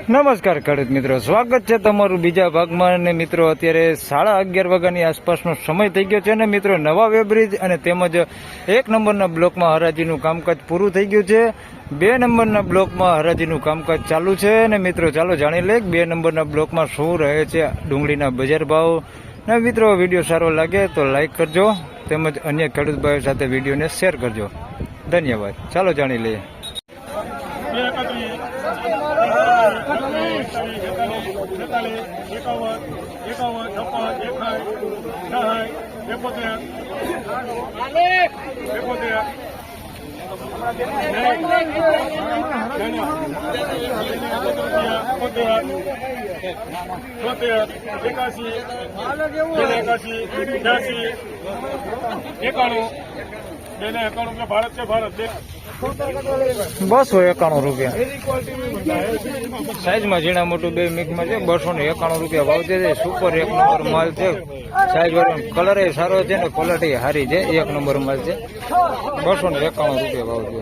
નમસ્કાર ખેડૂત મિત્રો, સ્વાગત છે તમારું બીજા ભાગમાં। અને મિત્રો અત્યારે 11:30 વાગ્યાની આસપાસનો સમય થઈ ગયો છે અને મિત્રો નવા વેબ્રિજ અને તેમજ 1 નંબરના બ્લોકમાં હરાજીનું કામકાજ પૂરું થઈ ગયું છે। 2 નંબરના બ્લોકમાં હરાજીનું કામકાજ ચાલુ છે અને મિત્રો ચાલો જાણી લઈએ 2 નંબરના બ્લોકમાં શું રહે છે ડુંગળીના બજાર ભાવ। ને મિત્રો વિડીયો સારો લાગે તો લાઈક કરજો તેમજ અન્ય ખેડૂત ભાઈઓ સાથે વિડીયોને શેર કરજો। ધન્યવાદ। ચાલો જાણી લઈએ। ભારત છે ભારત 291 રૂપિયા સાઈઝમાં ઝીણા મોટું બે મિક્સમાં છે। 291 રૂપિયા ભાવ છે। સુપર 1 નંબર માલ છે। સાઈઝ વાળો કલર એ સારો છે ને ક્વોલિટી સારી છે। 1 નંબર માલ છે। 291 રૂપિયા ભાવ છે।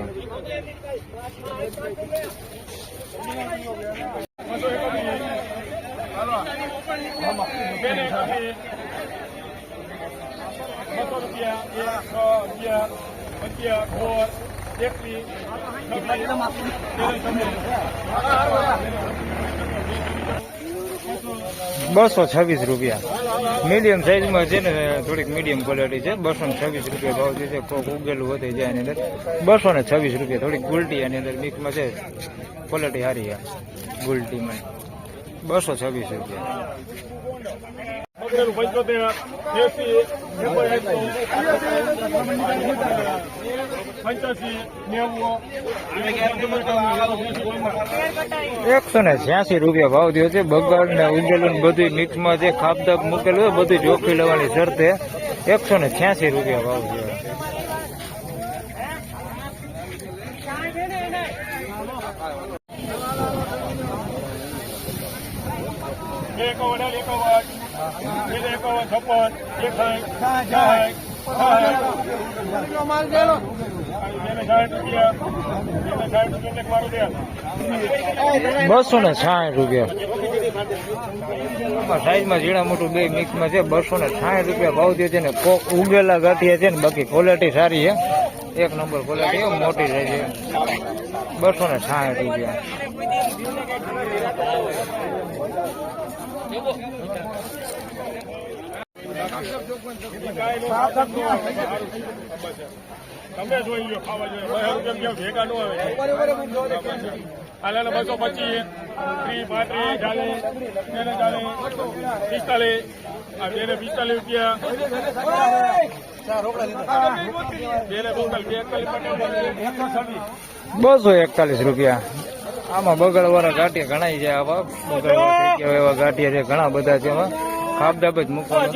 ₹226 મીડિયમ સાઈઝમાં છે ને થોડીક મીડિયમ ક્વોલિટી છે। 226 રૂપિયા ભાવ છે। કોક ઉગેલું વધે જાય એની અંદર 226 રૂપિયા। થોડીક ગુલટી એની અંદર મિક્સમાં છે, ક્વોલિટી સારી છે ગુલટીમાં। 226 રૂપિયા। ₹186 ભાવ થયો છે। બગાડ ને ઉગેલું બધું મિક્સમાં છે, ખાપદાપ મૂકેલું હોય બધું જોખી લેવાની શરતે ₹186 ભાવ થયો। ₹260 સાઈઝમાં ઝીણા મોટું બે મિક્સમાં છે। ₹260 ભાવ થયો છે ને કોક ઉગેલા ગાંઠિયા છે ને બાકી ક્વોલિટી સારી છે। 1 નંબર ક્વોલિટી મોટી રહે છે। ₹260 તમે જોઈ લો ખાવા જોઈએ ભેગા ન આવે 225 ₹241 રૂપિયા। આમાં બગડવાળા ગાંઠિયા ઘણા છે। આવા બગડવા એવા ગાંઠિયા છે ઘણા બધા છે। એમાં ખાપદાબ જ મૂકવાનું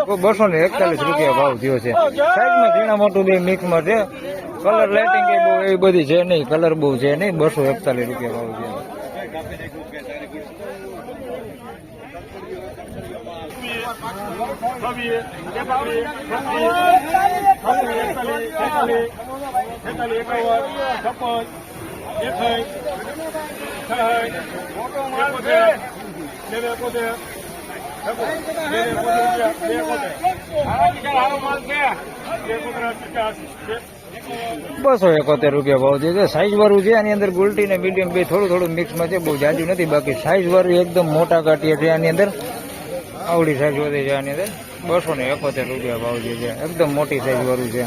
₹241 ભાવ થયો છે। સાઈઝમાં ઝીણા મોટું બે મિક્સમાં છે। કલર લાઇટિંગ એ બહુ એવી બધી છે નહીં, કલર બહુ છે નહીં। ₹241 ભાવ છે। ₹271 ભાવ છે। સાઈઝ વાળું છે આની અંદર ગુલટી ને મીડિયમ બે થોડું મિક્સમાં છે, બહુ જાજુ નથી। બાકી સાઈઝ વાળું એકદમ મોટા ગાંઠિયા છે આની અંદર, આવડી સાઈઝ વધે છે આની અંદર। ₹271 ભાવ છે। એકદમ મોટી સાઈઝ વાળું છે।